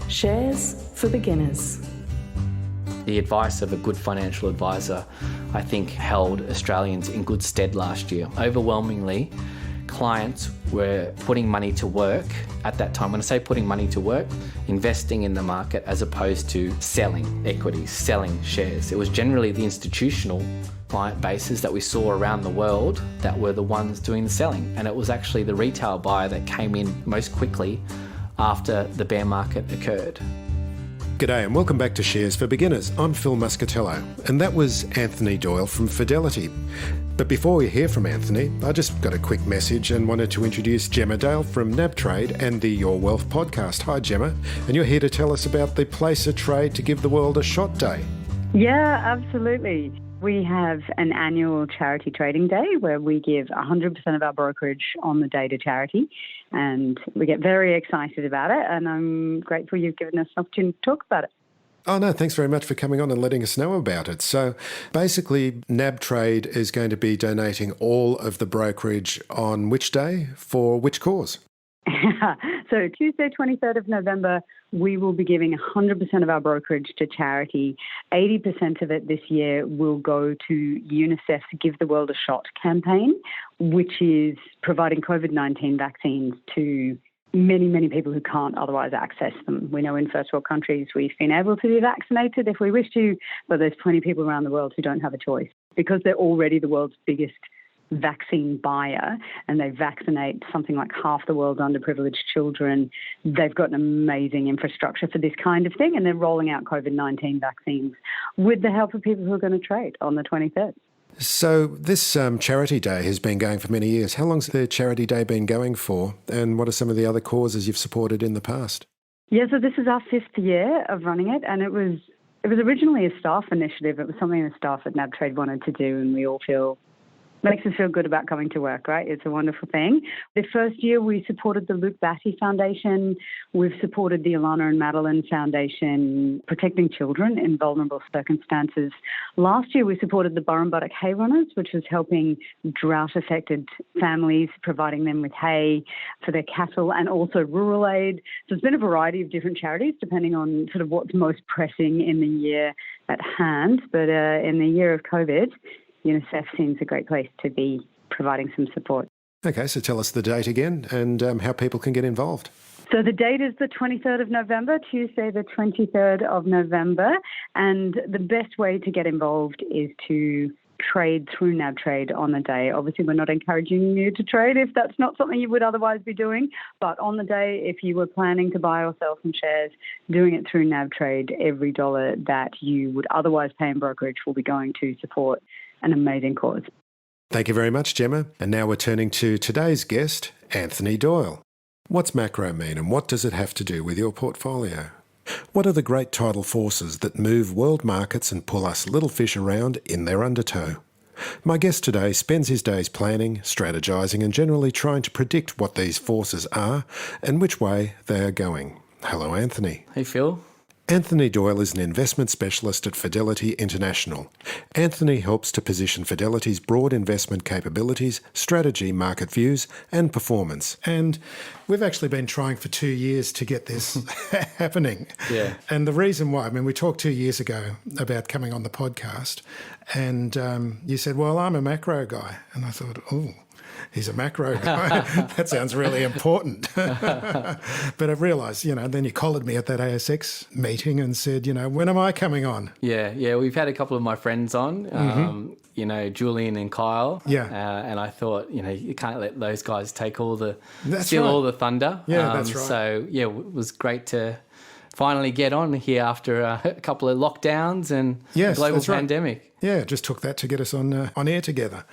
Shares for beginners. The advice of a good financial advisor, I think, held Australians in good stead last year. Overwhelmingly, clients were putting money to work at that time. When I say putting money to work, investing in the market as opposed to selling equities, selling shares. It was generally the institutional client bases that we saw around the world that were the ones doing the selling. And it was actually the retail buyer that came in most quickly after the bear market occurred. G'day and welcome back to Shares for Beginners. I'm Phil Muscatello, and that was Anthony Doyle from Fidelity. But before we hear from Anthony, I just got a quick message and wanted to introduce Gemma Dale from NAB Trade and the Your Wealth podcast. Hi Gemma, and you're here to tell us about the Place a Trade to Give the World a Shot Day. Yeah, absolutely. We have an annual charity trading day where we give 100% of our brokerage on the day to charity, and we get very excited about it, and I'm grateful you've given us an opportunity to talk about it. Oh no, thanks very much for coming on and letting us know about it. So basically, NAB Trade is going to be donating all of the brokerage on which day for which cause? So Tuesday, 23rd of November, we will be giving 100% of our brokerage to charity. 80% of it this year will go to UNICEF's Give the World a Shot campaign, which is providing COVID-19 vaccines to many, many people who can't otherwise access them. We know in first world countries we've been able to be vaccinated if we wish to, but there's plenty of people around the world who don't have a choice because they're already the world's biggest vaccine buyer, and they vaccinate something like half the world's underprivileged children. They've got an amazing infrastructure for this kind of thing, and they're rolling out COVID-19 vaccines with the help of people who are going to trade on the 23rd. So this charity day has been going for many years. How long's the charity day been going for, and what are some of the other causes you've supported in the past? Yeah, so this is our 5th year of running it, and it was originally a staff initiative. It was something the staff at NAB Trade wanted to do, and we all makes us feel good about coming to work, right? It's a wonderful thing. The first year we supported the Luke Batty Foundation. We've supported the Alana and Madeline Foundation, protecting children in vulnerable circumstances. Last year we supported the Burrumbuttock Hay Runners, which was helping drought-affected families, providing them with hay for their cattle, and also rural aid. So it's been a variety of different charities depending on sort of what's most pressing in the year at hand. But in the year of COVID, UNICEF seems a great place to be providing some support. Okay, so tell us the date again and how people can get involved. So the date is the 23rd of November, Tuesday the 23rd of November, and the best way to get involved is to trade through NAB Trade on the day. Obviously, we're not encouraging you to trade if that's not something you would otherwise be doing, but on the day, if you were planning to buy or sell some shares, doing it through NAB Trade, every dollar that you would otherwise pay in brokerage will be going to support an amazing cause. Thank you very much, Gemma. And now we're turning to today's guest, Anthony Doyle. What's macro mean and what does it have to do with your portfolio? What are the great tidal forces that move world markets and pull us little fish around in their undertow? My guest today spends his days planning, strategizing and generally trying to predict what these forces are and which way they are going. Hello, Anthony. Hey, Phil. Anthony Doyle is an investment specialist at Fidelity International. Anthony helps to position Fidelity's broad investment capabilities, strategy, market views and performance. And we've actually been trying for 2 years to get this happening. Yeah. And the reason why, we talked 2 years ago about coming on the podcast and you said, well, I'm a macro guy. And I thought, oh, he's a macro guy. That sounds really important. But I've realised, then you collared me at that ASX meeting and said, when am I coming on? Yeah. We've had a couple of my friends on, Julian and Kyle. Yeah. And I thought, you can't let those guys take all the thunder. Yeah, that's right. So, yeah, it was great to finally get on here after a couple of lockdowns and a global pandemic. Right. Yeah, it just took that to get us on air together.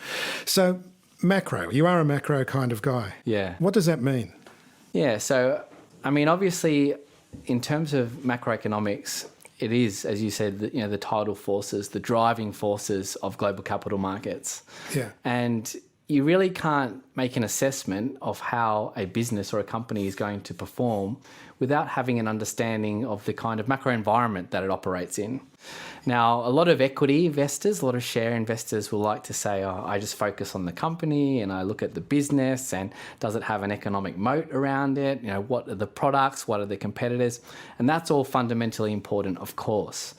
So, macro, you are a macro kind of guy. Yeah. What does that mean? Yeah, so, obviously, in terms of macroeconomics, it is, as you said, the tidal forces, the driving forces of global capital markets. Yeah. And you really can't make an assessment of how a business or a company is going to perform without having an understanding of the kind of macro environment that it operates in. Now, a lot of equity investors, a lot of share investors will like to say, oh, I just focus on the company and I look at the business and does it have an economic moat around it? You know, what are the products? What are the competitors? And that's all fundamentally important, of course.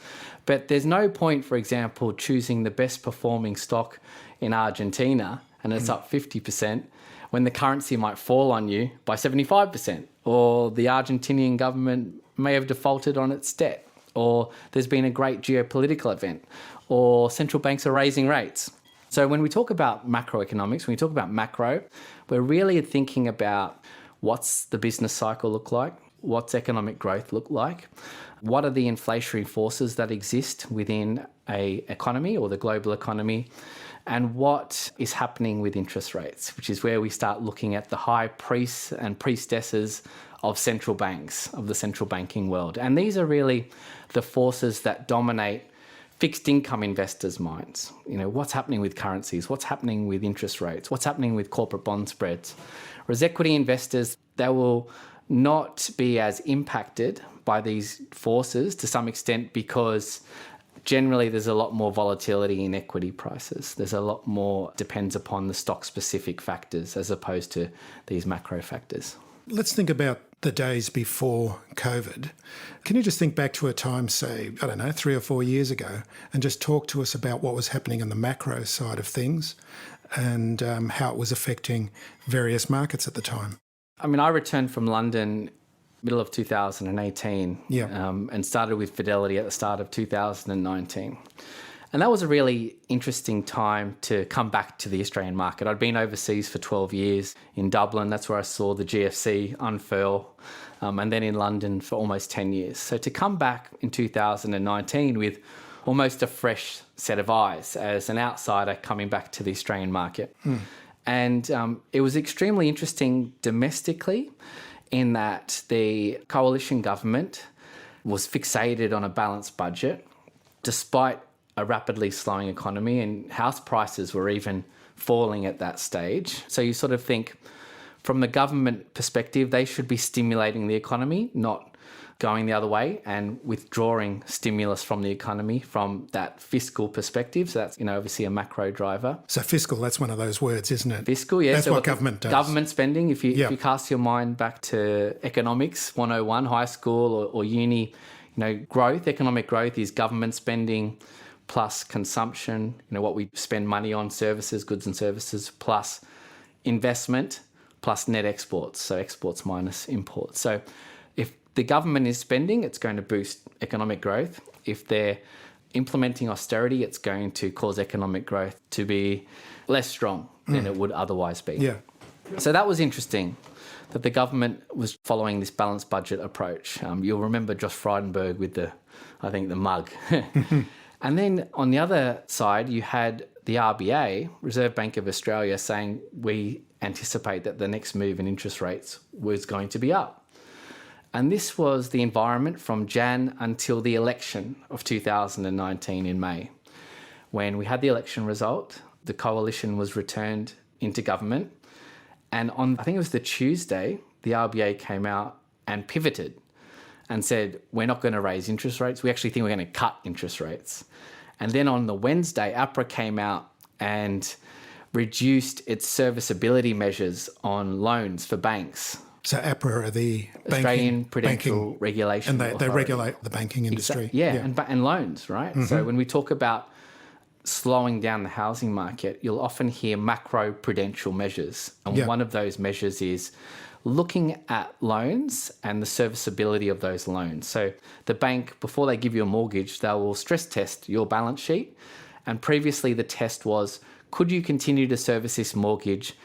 But there's no point, for example, choosing the best performing stock in Argentina and it's up 50% when the currency might fall on you by 75%, or the Argentinian government may have defaulted on its debt, or there's been a great geopolitical event, or central banks are raising rates. So when we talk about macroeconomics, when we talk about macro, we're really thinking about what's the business cycle look like, what's economic growth look like, what are the inflationary forces that exist within an economy or the global economy, and what is happening with interest rates, which is where we start looking at the high priests and priestesses of central banks, of the central banking world. And these are really the forces that dominate fixed income investors' minds. You know, what's happening with currencies, what's happening with interest rates, what's happening with corporate bond spreads. Whereas equity investors, they will not be as impacted by these forces to some extent because generally there's a lot more volatility in equity prices. There's a lot more depends upon the stock-specific factors as opposed to these macro factors. Let's think about the days before COVID. Can you just think back to a time, say, 3 or 4 years ago, and just talk to us about what was happening on the macro side of things and how it was affecting various markets at the time? I mean, I returned from London middle of 2018 and started with Fidelity at the start of 2019. And that was a really interesting time to come back to the Australian market. I'd been overseas for 12 years in Dublin. That's where I saw the GFC unfurl, and then in London for almost 10 years. So to come back in 2019 with almost a fresh set of eyes as an outsider coming back to the Australian market. And it was extremely interesting domestically in that the coalition government was fixated on a balanced budget despite a rapidly slowing economy, and house prices were even falling at that stage. So you sort of think from the government perspective, they should be stimulating the economy, not going the other way and withdrawing stimulus from the economy from that fiscal perspective. So that's, obviously a macro driver. So fiscal, that's one of those words, isn't it? Fiscal, yes. That's so what government does. Government spending, if you cast your mind back to economics 101, high school or uni, growth, economic growth is government spending plus consumption, what we spend money on, services, goods and services, plus investment, plus net exports, so exports minus imports. So if the government is spending, it's going to boost economic growth. If they're implementing austerity, it's going to cause economic growth to be less strong than it would otherwise be. Yeah. So that was interesting, that the government was following this balanced budget approach. You'll remember Josh Frydenberg with the mug. And then on the other side, you had the RBA, Reserve Bank of Australia, saying we anticipate that the next move in interest rates was going to be up. And this was the environment from Jan until the election of 2019 in May. When we had the election result, the coalition was returned into government. And on, I think it was the Tuesday, the RBA came out and pivoted and said, we're not going to raise interest rates. We actually think we're going to cut interest rates. And then on the Wednesday, APRA came out and reduced its serviceability measures on loans for banks. So APRA are the Australian Prudential Regulation And they regulate the banking industry. And loans, right? Mm-hmm. So when we talk about slowing down the housing market, you'll often hear macro-prudential measures. And one of those measures is looking at loans and the serviceability of those loans. So the bank, before they give you a mortgage, they will stress test your balance sheet. And previously the test was, could you continue to service this mortgage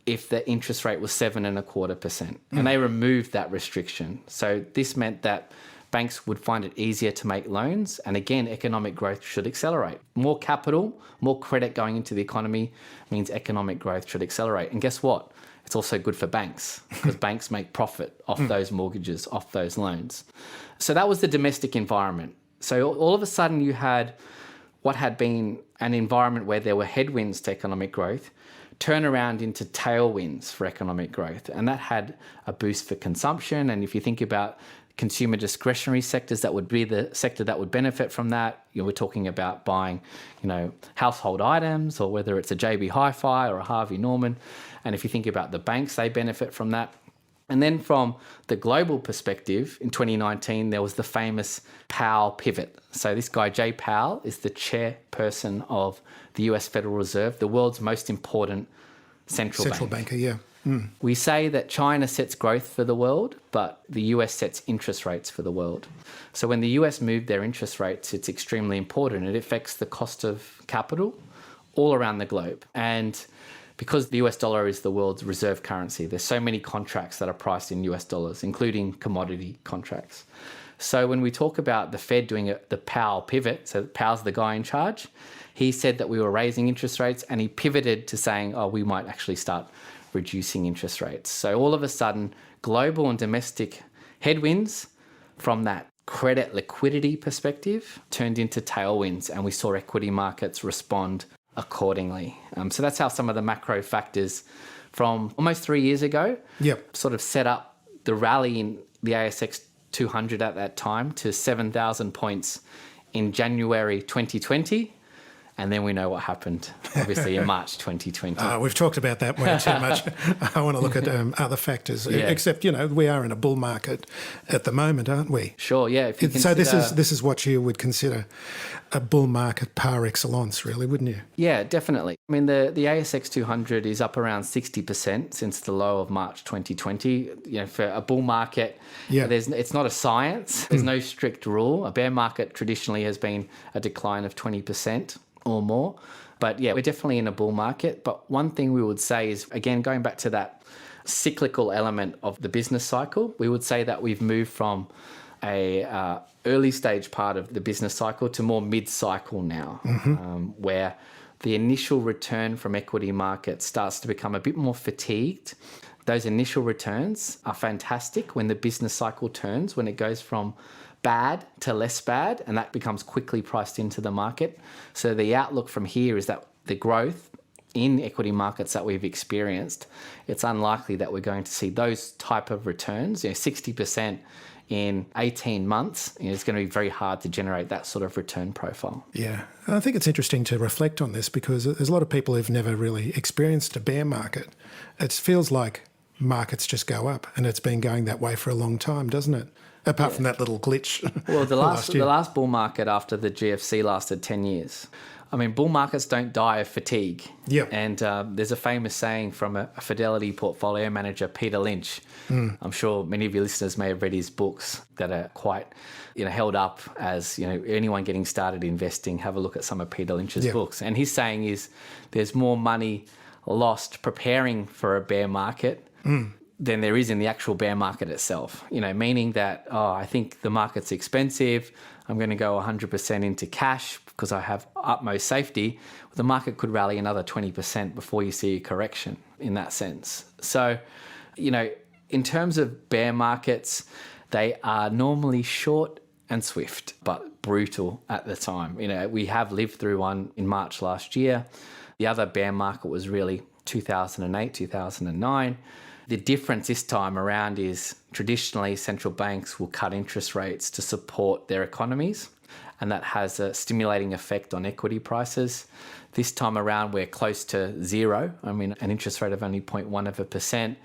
if the interest rate was 7.25%? And they removed that restriction. So this meant that banks would find it easier to make loans. And again, economic growth should accelerate. More capital, more credit going into the economy means economic growth should accelerate. And guess what? It's also good for banks because banks make profit off those mortgages, off those loans. So that was the domestic environment. So all of a sudden you had what had been an environment where there were headwinds to economic growth turn around into tailwinds for economic growth. And that had a boost for consumption. And if you think about consumer discretionary sectors, that would be the sector that would benefit from that. We're talking about buying, household items, or whether it's a JB Hi-Fi or a Harvey Norman. And if you think about the banks, they benefit from that. And then from the global perspective, in 2019, there was the famous Powell pivot. So this guy, Jay Powell, is the chairperson of the US Federal Reserve, the world's most important central banker, yeah. We say that China sets growth for the world, but the US sets interest rates for the world. So when the US moved their interest rates, it's extremely important. It affects the cost of capital all around the globe. And because the US dollar is the world's reserve currency, there's so many contracts that are priced in US dollars, including commodity contracts. So when we talk about the Fed doing the Powell pivot, so Powell's the guy in charge, he said that we were raising interest rates, and he pivoted to saying, we might actually start reducing interest rates. So all of a sudden, global and domestic headwinds from that credit liquidity perspective turned into tailwinds, and we saw equity markets respond accordingly. So that's how some of the macro factors from almost 3 years ago sort of set up the rally in the ASX 200 at that time to 7,000 points in January 2020. And then we know what happened, obviously, in March 2020. We've talked about that way too much. I want to look at other factors, except, we are in a bull market at the moment, aren't we? Sure, yeah. If you so this is what you would consider a bull market par excellence, really, wouldn't you? Yeah, definitely. I mean, the ASX 200 is up around 60% since the low of March 2020. For a bull market, it's not a science. There's no strict rule. A bear market traditionally has been a decline of 20% or more. But yeah, we're definitely in a bull market. But one thing we would say is, again, going back to that cyclical element of the business cycle, we would say that we've moved from a early stage part of the business cycle to more mid-cycle now, where the initial return from equity markets starts to become a bit more fatigued. Those initial returns are fantastic when the business cycle turns, when it goes from bad to less bad, and that becomes quickly priced into the market. So the outlook from here is that the growth in equity markets that we've experienced, it's unlikely that we're going to see those type of returns. 60% in 18 months, it's going to be very hard to generate that sort of return profile. Yeah, I think it's interesting to reflect on this, because there's a lot of people who've never really experienced a bear market. It feels like markets just go up, and it's been going that way for a long time, doesn't it? Apart from that little glitch. Well, the last bull market after the GFC lasted 10 years. I mean, bull markets don't die of fatigue. Yeah. And there's a famous saying from a Fidelity portfolio manager, Peter Lynch. I'm sure many of your listeners may have read his books that are quite, held up as, anyone getting started investing, have a look at some of Peter Lynch's books. And his saying is, there's more money lost preparing for a bear market than there is in the actual bear market itself, meaning that, I think the market's expensive, I'm going to go 100% into cash because I have utmost safety. The market could rally another 20% before you see a correction in that sense. So, in terms of bear markets, they are normally short and swift, but brutal at the time. We have lived through one in March last year. The other bear market was really 2008, 2009. The difference this time around is traditionally central banks will cut interest rates to support their economies, and that has a stimulating effect on equity prices. This time around, we're close to zero. I mean, an interest rate of only 0.1%.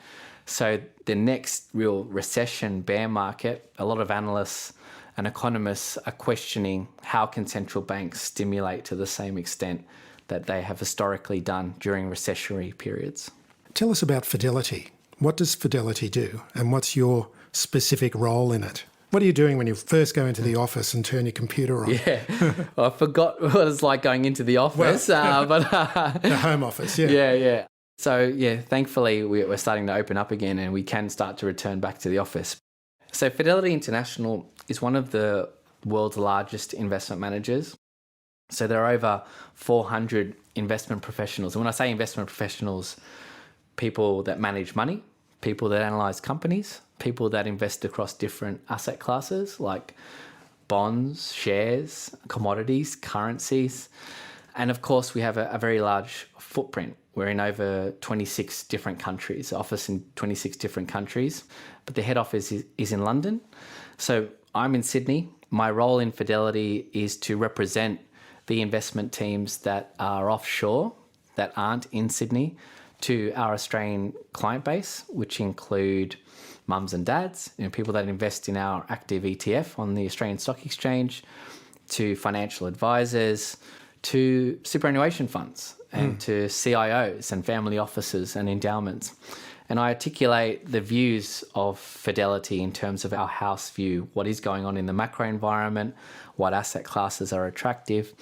So the next real recession bear market, a lot of analysts and economists are questioning how can central banks stimulate to the same extent that they have historically done during recessionary periods. Tell us about Fidelity. What does Fidelity do, and what's your specific role in it? What are you doing when you first go into the office and turn your computer on? Yeah, well, I forgot what it's like going into the office. The home office, yeah. Yeah. So, thankfully we're starting to open up again, and we can start to return back to the office. So Fidelity International is one of the world's largest investment managers. So there are over 400 investment professionals. And when I say investment professionals, people that manage money, people that analyse companies, people that invest across different asset classes like bonds, shares, commodities, currencies. And of course, we have a very large footprint. We're in over 26 different countries, office in 26 different countries, but the head office is in London. So I'm in Sydney. My role in Fidelity is to represent the investment teams that are offshore, that aren't in Sydney, to our Australian client base, which include mums and dads, people that invest in our active ETF on the Australian Stock Exchange, to financial advisors, to superannuation funds, and to CIOs and family offices and endowments. And I articulate the views of Fidelity in terms of our house view, what is going on in the macro environment, what asset classes are attractive.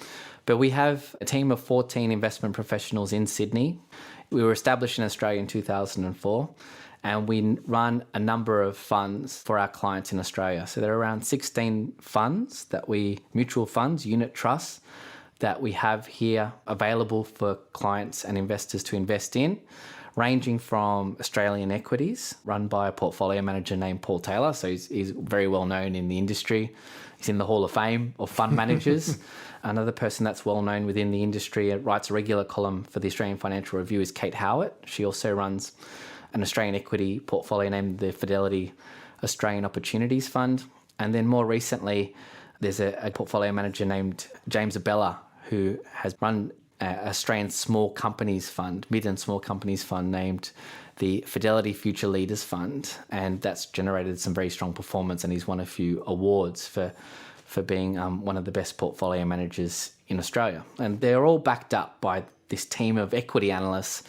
But we have a team of 14 investment professionals in Sydney. We were established in Australia in 2004, and we run a number of funds for our clients in Australia. So there are around 16 funds mutual funds, unit trusts, that we have here available for clients and investors to invest in, ranging from Australian equities, run by a portfolio manager named Paul Taylor. So he's very well known in the industry. He's in the Hall of Fame of fund managers. Another person that's well known within the industry and writes a regular column for the Australian Financial Review is Kate Howitt. She also runs an Australian equity portfolio named the Fidelity Australian Opportunities Fund. And then more recently, there's a portfolio manager named James Abella, who has run Australian small companies fund, mid and small companies fund named the Fidelity Future Leaders Fund. And that's generated some very strong performance, and he's won a few awards for being one of the best portfolio managers in Australia. And they're all backed up by this team of equity analysts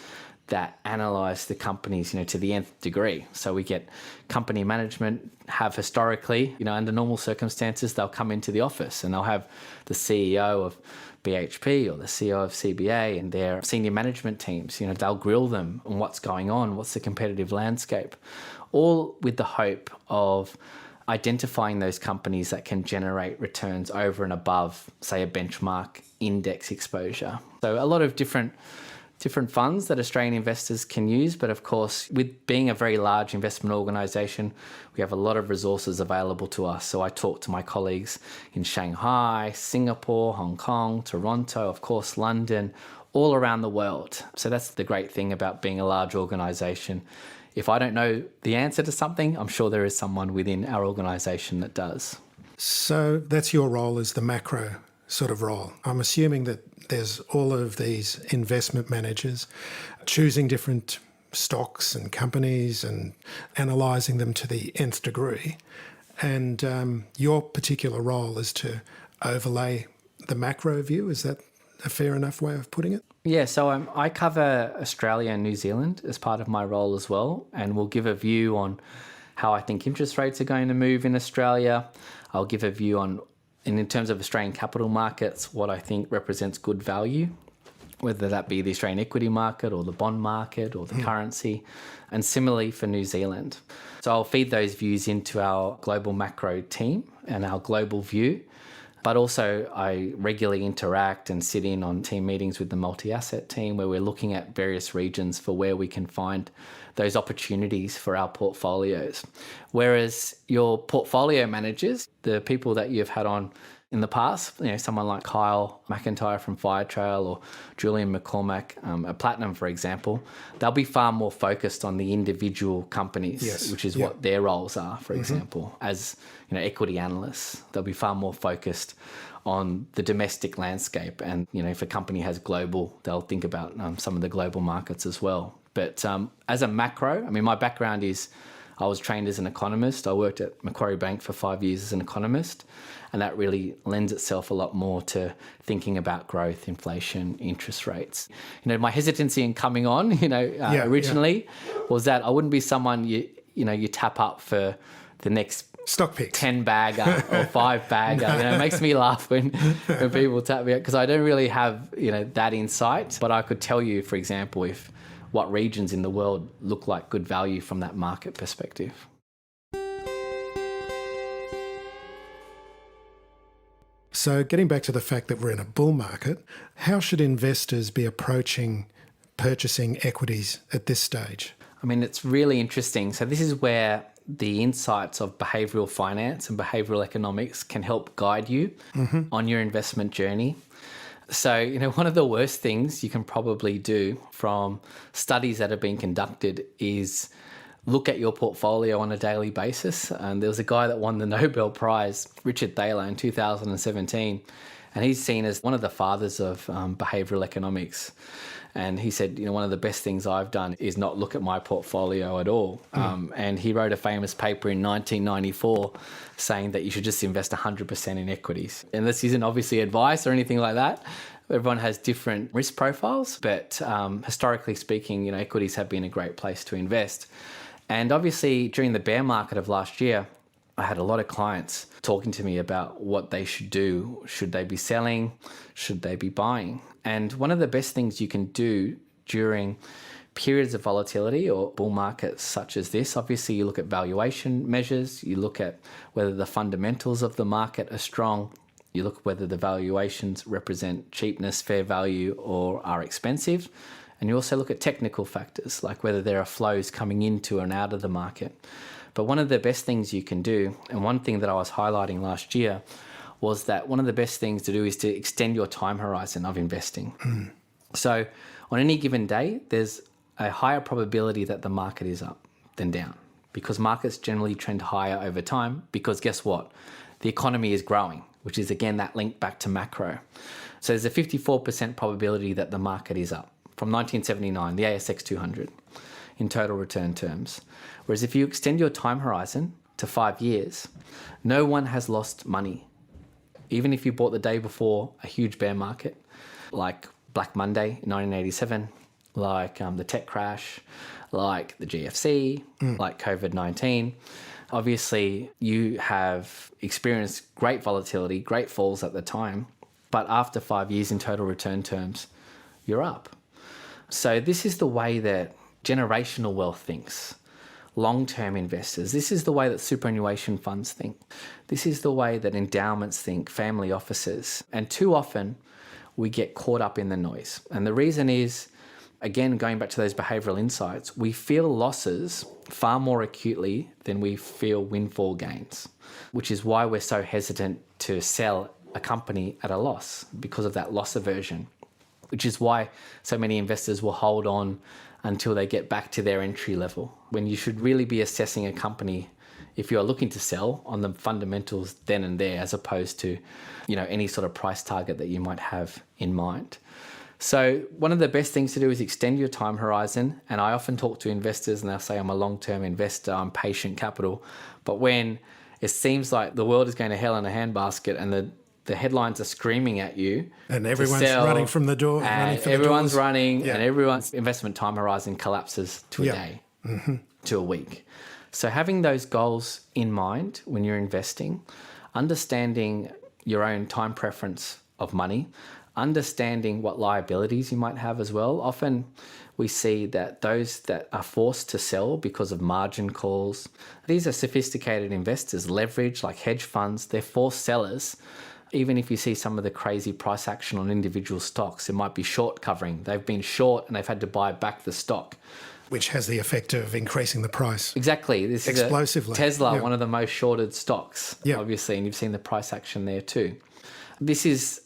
that analyse the companies, to the nth degree. So we get company management have historically, under normal circumstances, they'll come into the office and they'll have the CEO of BHP or the CEO of CBA and their senior management teams. They'll grill them on what's going on, what's the competitive landscape, all with the hope of identifying those companies that can generate returns over and above, say, a benchmark index exposure. So a lot of different funds that Australian investors can use. But of course, with being a very large investment organisation, we have a lot of resources available to us. So I talk to my colleagues in Shanghai, Singapore, Hong Kong, Toronto, of course, London, all around the world. So that's the great thing about being a large organisation. If I don't know the answer to something, I'm sure there is someone within our organisation that does. So that's your role as the macro sort of role. I'm assuming that there's all of these investment managers choosing different stocks and companies and analysing them to the nth degree. And your particular role is to overlay the macro view. Is that a fair enough way of putting it? Yeah, so I cover Australia and New Zealand as part of my role as well, and we'll give a view on how I think interest rates are going to move in Australia. I'll give a view on, in terms of Australian capital markets, what I think represents good value, whether that be the Australian equity market or the bond market or the currency, and similarly for New Zealand. So I'll feed those views into our global macro team and our global view. But also I regularly interact and sit in on team meetings with the multi-asset team where we're looking at various regions for where we can find those opportunities for our portfolios. Whereas your portfolio managers, the people that you've had on in the past, someone like Kyle McIntyre from Firetrail or Julian McCormack at Platinum, for example, they'll be far more focused on the individual companies, which is what their roles are, for example, as equity analysts. They'll be far more focused on the domestic landscape. And, if a company has global, they'll think about some of the global markets as well. But as a macro, my background is I was trained as an economist. I worked at Macquarie Bank for 5 years as an economist, and that really lends itself a lot more to thinking about growth, inflation, interest rates. My hesitancy in coming on, originally was that I wouldn't be someone you tap up for the next stock picks, 10 bagger or 5 bagger. It makes me laugh when people tap me up because I don't really have that insight. But I could tell you, for example, what regions in the world look like good value from that market perspective. So getting back to the fact that we're in a bull market, how should investors be approaching purchasing equities at this stage? It's really interesting. So this is where the insights of behavioural finance and behavioural economics can help guide you on your investment journey. So, one of the worst things you can probably do from studies that have been conducted is look at your portfolio on a daily basis. And there was a guy that won the Nobel Prize, Richard Thaler, in 2017, and he's seen as one of the fathers of behavioral economics. And he said, one of the best things I've done is not look at my portfolio at all. And he wrote a famous paper in 1994 saying that you should just invest 100% in equities. And this isn't obviously advice or anything like that. Everyone has different risk profiles, but historically speaking, equities have been a great place to invest. And obviously during the bear market of last year, I had a lot of clients talking to me about what they should do. Should they be selling? Should they be buying? And one of the best things you can do during periods of volatility or bull markets such as this, obviously you look at valuation measures, you look at whether the fundamentals of the market are strong, you look at whether the valuations represent cheapness, fair value, or are expensive. And you also look at technical factors like whether there are flows coming into and out of the market. But one of the best things you can do, and one thing that I was highlighting last year, was that one of the best things to do is to extend your time horizon of investing. So on any given day, there's a higher probability that the market is up than down, because markets generally trend higher over time because guess what? The economy is growing, which is again that link back to macro. So there's a 54% probability that the market is up from 1979, the ASX 200 in total return terms. Whereas if you extend your time horizon to 5 years, no one has lost money. Even if you bought the day before a huge bear market, like Black Monday in 1987, like the tech crash, like the GFC, like COVID-19, obviously you have experienced great volatility, great falls at the time, but after 5 years in total return terms, you're up. So this is the way that generational wealth thinks. Long-term investors. This is the way that superannuation funds think. This is the way that endowments think, family offices. And too often we get caught up in the noise. And the reason is, again, going back to those behavioral insights, we feel losses far more acutely than we feel windfall gains, which is why we're so hesitant to sell a company at a loss because of that loss aversion, which is why so many investors will hold on until they get back to their entry level, when you should really be assessing a company if you're looking to sell on the fundamentals then and there, as opposed to, any sort of price target that you might have in mind. So one of the best things to do is extend your time horizon. And I often talk to investors and they'll say, I'm a long-term investor, I'm patient capital. But when it seems like the world is going to hell in a handbasket and the headlines are screaming at you. And everyone's running from the door. And everyone's running and everyone's investment time horizon collapses to a day, to a week. So having those goals in mind when you're investing, understanding your own time preference of money, understanding what liabilities you might have as well. Often we see that those that are forced to sell because of margin calls, these are sophisticated investors, leverage like hedge funds, they're forced sellers. Even if you see some of the crazy price action on individual stocks, it might be short covering. They've been short and they've had to buy back the stock. Which has the effect of increasing the price. Exactly. This explosively. Is Tesla, one of the most shorted stocks, obviously, and you've seen the price action there too. This is,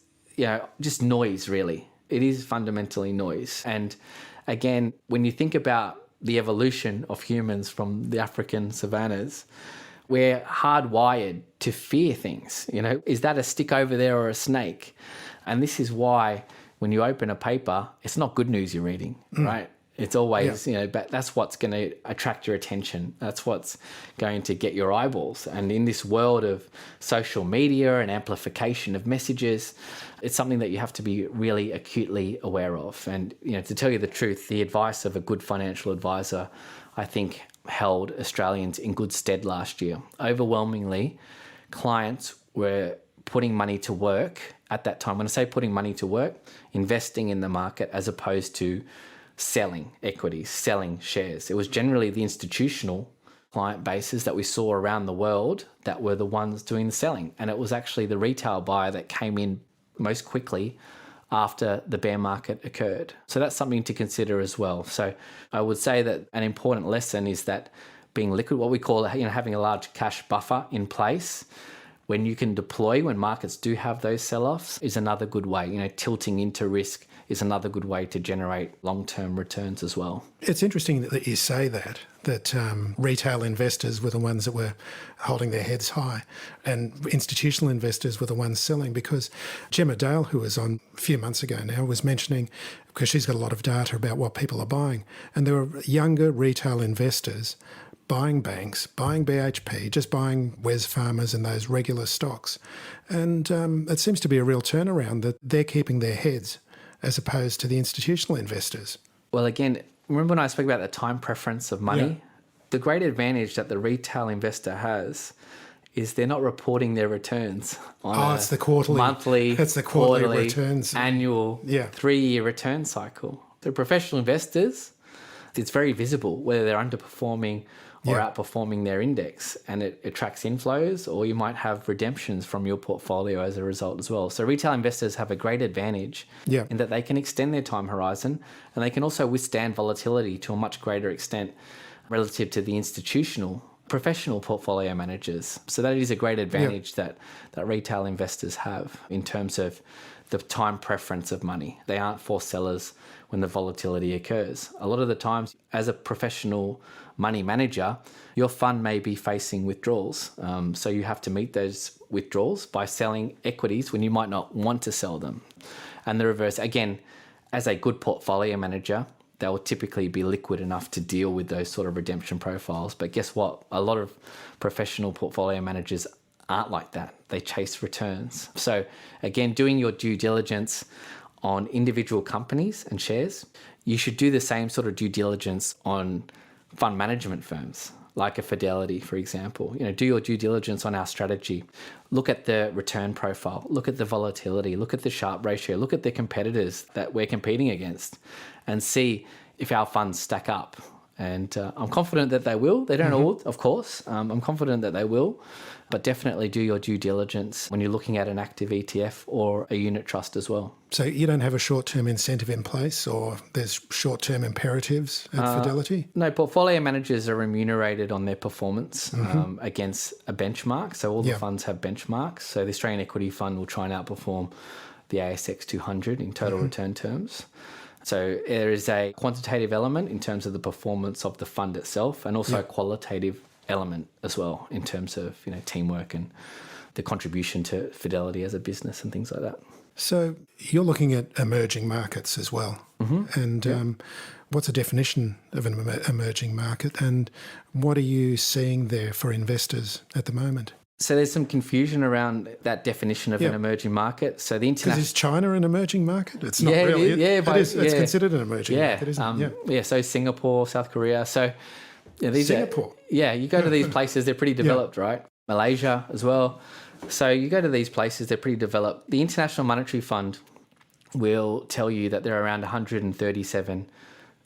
just noise, really. It is fundamentally noise. And again, when you think about the evolution of humans from the African savannas, we're hardwired to fear things. Is that a stick over there or a snake? And this is why when you open a paper, it's not good news you're reading, right? It's always, but that's what's going to attract your attention. That's what's going to get your eyeballs. And in this world of social media and amplification of messages, it's something that you have to be really acutely aware of. And, to tell you the truth, the advice of a good financial advisor, I think, held Australians in good stead last year. Overwhelmingly, clients were putting money to work at that time. When I say putting money to work, investing in the market as opposed to selling equities, selling shares. It was generally the institutional client bases that we saw around the world that were the ones doing the selling. And it was actually the retail buyer that came in most quickly after the bear market occurred. So that's something to consider as well. So I would say that an important lesson is that being liquid, what we call having a large cash buffer in place, when you can deploy, when markets do have those sell-offs, is another good way. Tilting into risk is another good way to generate long-term returns as well. It's interesting that you say that retail investors were the ones that were holding their heads high and institutional investors were the ones selling, because Gemma Doyle, who was on a few months ago now, was mentioning, because she's got a lot of data about what people are buying, and there were younger retail investors buying banks, buying BHP, just buying Wesfarmers and those regular stocks. And it seems to be a real turnaround that they're keeping their heads as opposed to the institutional investors. Well, again, remember when I spoke about the time preference of money? Yeah. The great advantage that the retail investor has is they're not reporting their returns on it's the quarterly, monthly, it's the quarterly returns, annual, 3-year return cycle. So professional investors, it's very visible whether they're underperforming or outperforming their index, and it attracts inflows, or you might have redemptions from your portfolio as a result as well. So retail investors have a great advantage in that they can extend their time horizon, and they can also withstand volatility to a much greater extent relative to the institutional professional portfolio managers. So that is a great advantage that retail investors have in terms of the time preference of money. They aren't forced sellers when the volatility occurs. A lot of the times, as a professional money manager, your fund may be facing withdrawals. So you have to meet those withdrawals by selling equities when you might not want to sell them. And the reverse, again, as a good portfolio manager, they will typically be liquid enough to deal with those sort of redemption profiles. But guess what? A lot of professional portfolio managers aren't like that. They chase returns. So again, doing your due diligence on individual companies and shares, you should do the same sort of due diligence on fund management firms, like a Fidelity, for example. Do your due diligence on our strategy. Look at the return profile, look at the volatility, look at the Sharpe ratio, look at the competitors that we're competing against, and see if our funds stack up. And I'm confident that they will. They don't all, of course. I'm confident that they will. But definitely do your due diligence when you're looking at an active ETF or a unit trust as well. So you don't have a short-term incentive in place, or there's short-term imperatives at Fidelity? No, portfolio managers are remunerated on their performance against a benchmark. So all the funds have benchmarks. So the Australian Equity Fund will try and outperform the ASX 200 in total return terms. So there is a quantitative element in terms of the performance of the fund itself, and also a qualitative element as well in terms of teamwork and the contribution to Fidelity as a business and things like that. So you're looking at emerging markets as well. And what's a definition of an emerging market, and what are you seeing there for investors at the moment? So there's some confusion around that definition of an emerging market. So the international... Because is China an emerging market? It's not really. It's considered an emerging market, isn't it? So Singapore, South Korea. So Singapore. You go to these places, they're pretty developed, right? Malaysia as well. So you go to these places, they're pretty developed. The International Monetary Fund will tell you that there are around 137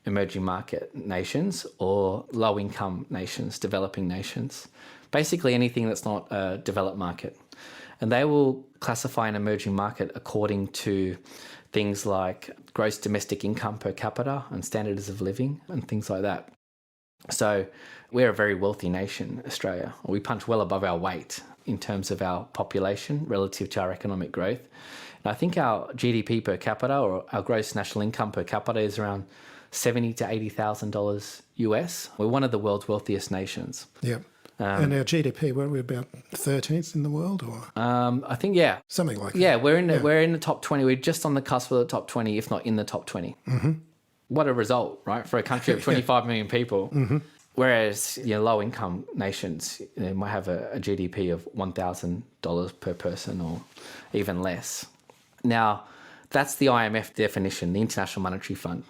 emerging market nations or low-income nations, developing nations. Basically anything that's not a developed market. And they will classify an emerging market according to things like gross domestic income per capita and standards of living and things like that. So we're a very wealthy nation, Australia. We punch well above our weight in terms of our population relative to our economic growth. And I think our GDP per capita, or our gross national income per capita, is around $70,000 to $80,000 US. We're one of the world's wealthiest nations. Yeah. And our GDP, weren't we about 13th in the world, or? I think, something like that. Yeah, we're in the top 20. We're just on the cusp of the top 20, if not in the top 20. What a result, right, for a country of 25 million people. Whereas low-income nations might have a GDP of $1,000 per person or even less. Now, that's the IMF definition, the International Monetary Fund.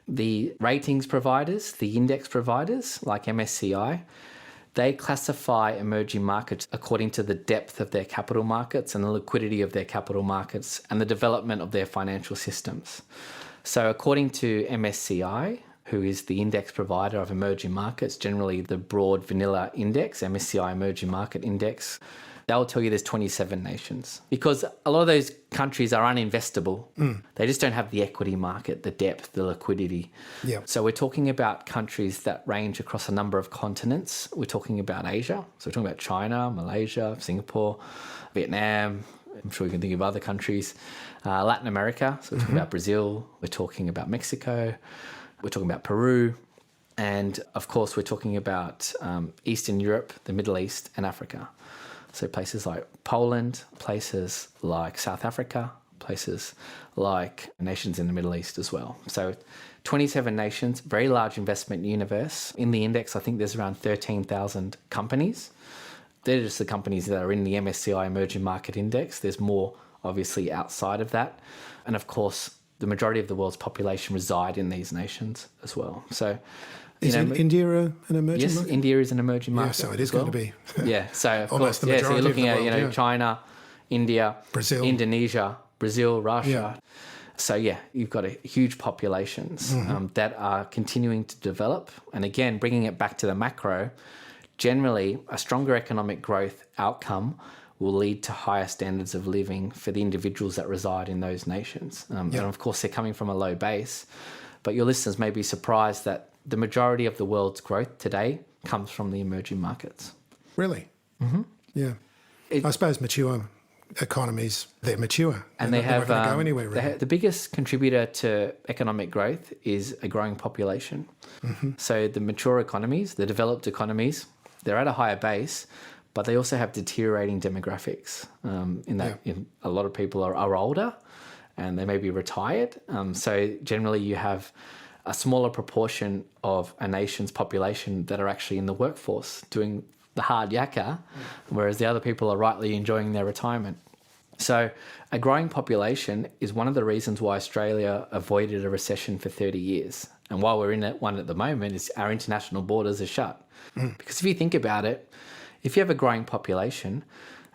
The ratings providers, the index providers like MSCI, they classify emerging markets according to the depth of their capital markets and the liquidity of their capital markets and the development of their financial systems. So according to MSCI, who is the index provider of emerging markets, generally the broad vanilla index, MSCI Emerging Market Index, they'll tell you there's 27 nations because a lot of those countries are uninvestable. They just don't have the equity market, the depth, the liquidity. Yeah. So we're talking about countries that range across a number of continents. We're talking about Asia. So we're talking about China, Malaysia, Singapore, Vietnam. I'm sure you can think of other countries. Latin America. So we're talking about Brazil. We're talking about Mexico. We're talking about Peru. And of course, we're talking about Eastern Europe, the Middle East, and Africa. So places like Poland, places like South Africa, places like nations in the Middle East as well. So 27 nations, very large investment universe. In the index, I think there's around 13,000 companies. They're just the companies that are in the MSCI Emerging Market Index. There's more, obviously, outside of that. And of course, the majority of the world's population reside in these nations as well. So, Is India an emerging market? Yes, India is an emerging market. Yeah, so it is going to be. Yeah, so of Almost course, the majority so you're looking of the at world, yeah. China, India, Brazil. Indonesia, Brazil, Russia. Yeah. So yeah, you've got huge populations that are continuing to develop. And again, bringing it back to the macro, generally a stronger economic growth outcome will lead to higher standards of living for the individuals that reside in those nations. And of course, they're coming from a low base. But your listeners may be surprised that the majority of the world's growth today comes from the emerging markets. Really? Mm-hmm. Yeah. I suppose mature economies, they're mature. And they're they have not going to go anywhere, really. the biggest contributor to economic growth is a growing population. So the mature economies, the developed economies, they're at a higher base, but they also have deteriorating demographics in that a lot of people are older and they may be retired. So generally you have a smaller proportion of a nation's population that are actually in the workforce doing the hard yakka, whereas the other people are rightly enjoying their retirement. So a growing population is one of the reasons why Australia avoided a recession for 30 years. And while we're in one at the moment, is our international borders are shut. Because if you think about it, if you have a growing population,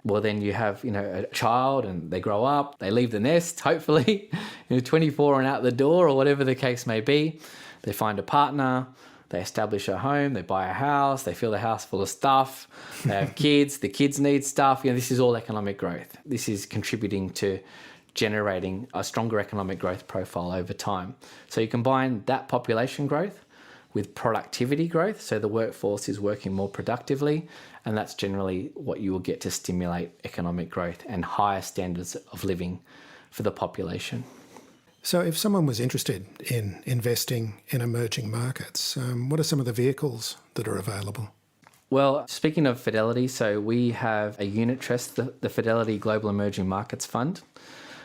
well, then you have, a child and they grow up, they leave the nest, hopefully, 24 and out the door or whatever the case may be. They find a partner, they establish a home, they buy a house, they fill the house full of stuff, they have kids, the kids need stuff. This is all economic growth. This is contributing to generating a stronger economic growth profile over time. So you combine that population growth with productivity growth, so the workforce is working more productively, and that's generally what you will get to stimulate economic growth and higher standards of living for the population. So if someone was interested in investing in emerging markets, what are some of the vehicles that are available? Well, speaking of Fidelity, so we have a unit trust, the Fidelity Global Emerging Markets Fund.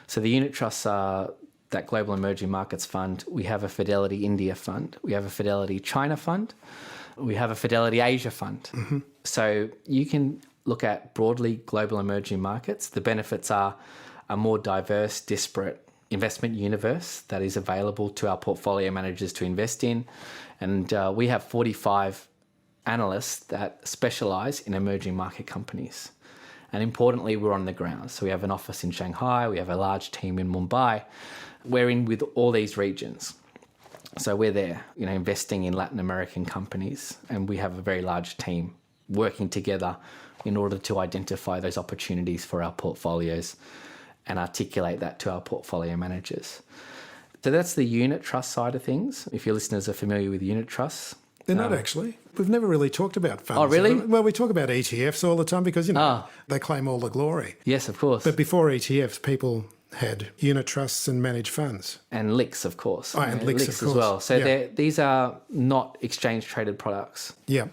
So the unit trusts are that Global Emerging Markets Fund. We have a Fidelity India Fund. We have a Fidelity China Fund. We have a Fidelity Asia Fund. So you can look at broadly global emerging markets. The benefits are a more diverse, disparate investment universe that is available to our portfolio managers to invest in. And we have 45 analysts that specialise in emerging market companies. And importantly, we're on the ground. So we have an office in Shanghai, we have a large team in Mumbai. We're in with all these regions. So we're there, investing in Latin American companies, and we have a very large team working together in order to identify those opportunities for our portfolios and articulate that to our portfolio managers. So that's the unit trust side of things. If your listeners are familiar with unit trusts. They're not actually. We've never really talked about funds. Oh, really? Well, we talk about ETFs all the time because, they claim all the glory. Yes, of course. But before ETFs, people had unit trusts and managed funds. And LICs, of course. Oh, and LICs, of as course. well. So Yeah. these are not exchange-traded products. Yeah.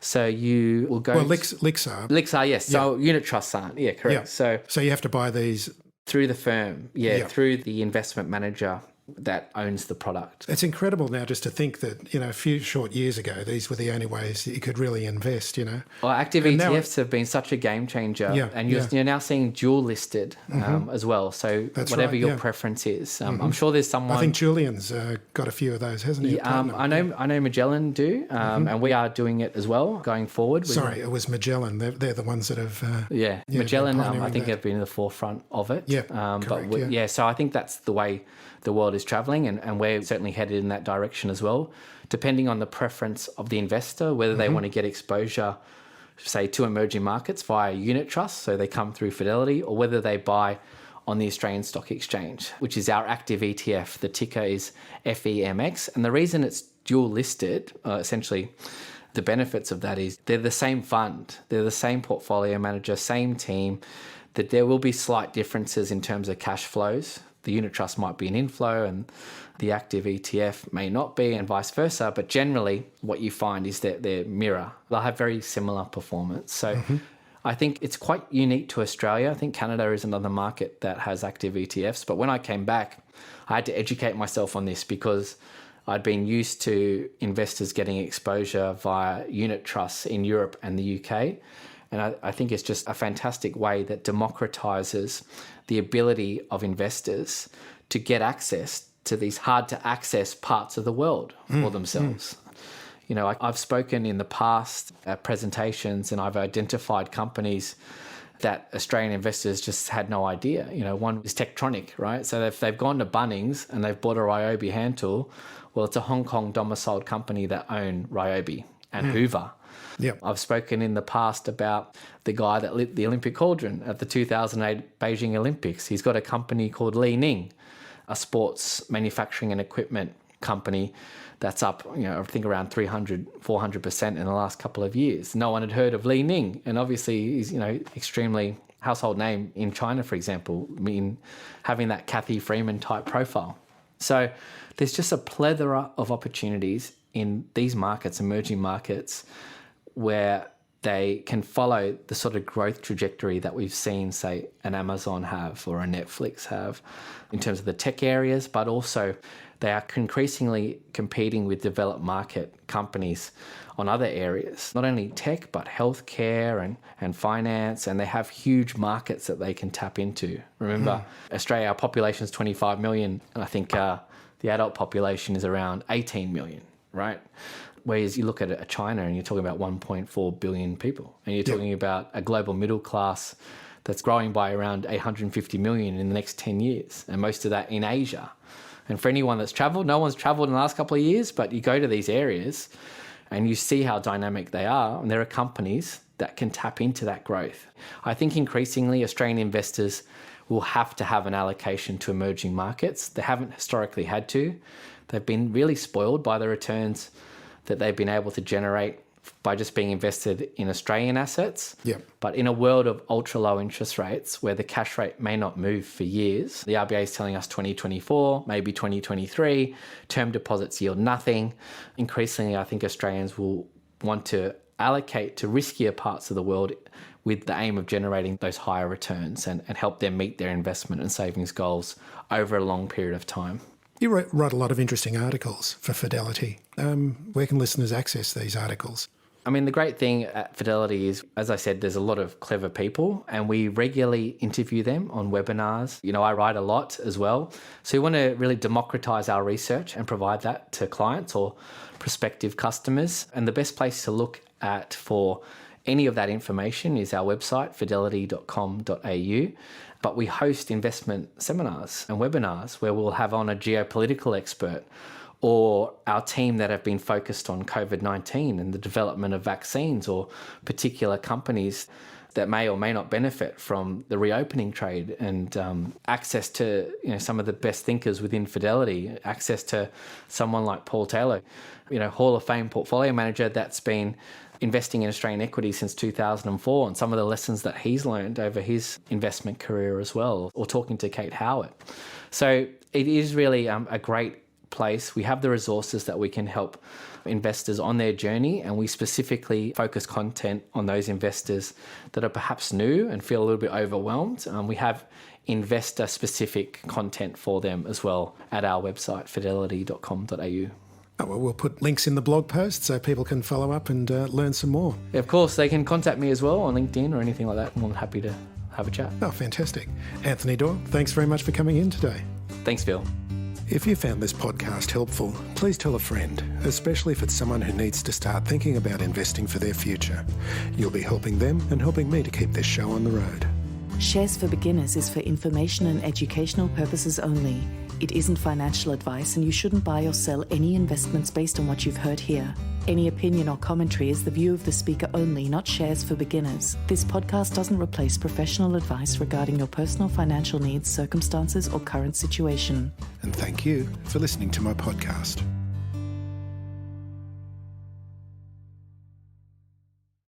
So you will go... Well, LICs are. LICs are, yes. So unit trusts aren't. Yeah, correct. Yeah. So you have to buy these... through the firm, through the investment manager that owns the product. It's incredible now just to think that, a few short years ago, these were the only ways that you could really invest, Well, active And ETFs have been such a game changer. Yeah, And you're now seeing dual listed as well. So That's whatever right, your yeah. preference is. I'm sure there's someone... I think Julian's got a few of those, hasn't he? I know Magellan do, and we are doing it as well going forward. Sorry, it was Magellan. They're the ones that have... Magellan, been I pioneering think, that. have been in the forefront of it. Yeah, but correct, so I think that's the way the world is travelling, and we're certainly headed in that direction as well, depending on the preference of the investor, whether they want to get exposure say, to emerging markets via unit trust, so they come through Fidelity, or whether they buy on the Australian Stock Exchange, which is our active ETF. The ticker is FEMX. And the reason it's dual listed, essentially, the benefits of that is they're the same fund, they're the same portfolio manager, same team, that there will be slight differences in terms of cash flows. The unit trust might be an inflow and the active ETF may not be, and vice versa. But generally, what you find is that they're mirror. They'll have very similar performance. So I think it's quite unique to Australia. I think Canada is another market that has active ETFs. But when I came back, I had to educate myself on this because I'd been used to investors getting exposure via unit trusts in Europe and the UK. And I think it's just a fantastic way that democratizes the ability of investors to get access to these hard to access parts of the world for themselves. You know, I've spoken in the past at presentations and I've identified companies that Australian investors just had no idea. You know, one is Tektronic, right? So if they've gone to Bunnings and they've bought a Ryobi hand tool, well, it's a Hong Kong domiciled company that own Ryobi and Hoover. Yep. I've spoken in the past about the guy that lit the Olympic cauldron at the 2008 Beijing Olympics. He's got a company called Li Ning, a sports manufacturing and equipment company that's up, you know, I think around 400% in the last couple of years. No one had heard of Li Ning, and obviously he's, you know, extremely household name in China, for example, in having that Kathy Freeman type profile. So there's just a plethora of opportunities in these markets, emerging markets, where they can follow the sort of growth trajectory that we've seen, say, an Amazon have or a Netflix have in terms of the tech areas, but also they are increasingly competing with developed market companies on other areas, not only tech, but healthcare and finance, and they have huge markets that they can tap into. Remember, Australia, our population is 25 million, and I think the adult population is around 18 million, right? Whereas you look at China and you're talking about 1.4 billion people, and you're talking about a global middle class that's growing by around 850 million in the next 10 years, and most of that in Asia. And for anyone that's travelled, no one's travelled in the last couple of years, but you go to these areas and you see how dynamic they are, and there are companies that can tap into that growth. I think increasingly Australian investors will have to have an allocation to emerging markets. They haven't historically had to. They've been really spoiled by the returns that they've been able to generate by just being invested in Australian assets. Yep. But in a world of ultra low interest rates where the cash rate may not move for years, the RBA is telling us 2024, maybe 2023, term deposits yield nothing. Increasingly, I think Australians will want to allocate to riskier parts of the world with the aim of generating those higher returns and help them meet their investment and savings goals over a long period of time. You write a lot of interesting articles for Fidelity. Where can listeners access these articles? I mean, the great thing at Fidelity is, as I said, there's a lot of clever people and we regularly interview them on webinars. You know, I write a lot as well. So we want to really democratize our research and provide that to clients or prospective customers. And the best place to look at for any of that information is our website, fidelity.com.au. But we host investment seminars and webinars where we'll have on a geopolitical expert or our team that have been focused on COVID-19 and the development of vaccines, or particular companies that may or may not benefit from the reopening trade, and access to, you know, some of the best thinkers within Fidelity, access to someone like Paul Taylor, you know, Hall of Fame portfolio manager that's been investing in Australian equity since 2004, and some of the lessons that he's learned over his investment career as well, or talking to Kate Howard. So it is really a great place. We have the resources that we can help investors on their journey, and we specifically focus content on those investors that are perhaps new and feel a little bit overwhelmed. We have investor-specific content for them as well at our website, fidelity.com.au. Oh, well, we'll put links in the blog post so people can follow up and learn some more. Of course, they can contact me as well on LinkedIn or anything like that. I'm happy to have a chat. Oh, fantastic. Anthony Doyle, thanks very much for coming in today. Thanks, Phil. If you found this podcast helpful, please tell a friend, especially if it's someone who needs to start thinking about investing for their future. You'll be helping them and helping me to keep this show on the road. Shares for Beginners is for information and educational purposes only. It isn't financial advice, and you shouldn't buy or sell any investments based on what you've heard here. Any opinion or commentary is the view of the speaker only, not shares for beginners. This podcast doesn't replace professional advice regarding your personal financial needs, circumstances, or current situation. And thank you for listening to my podcast.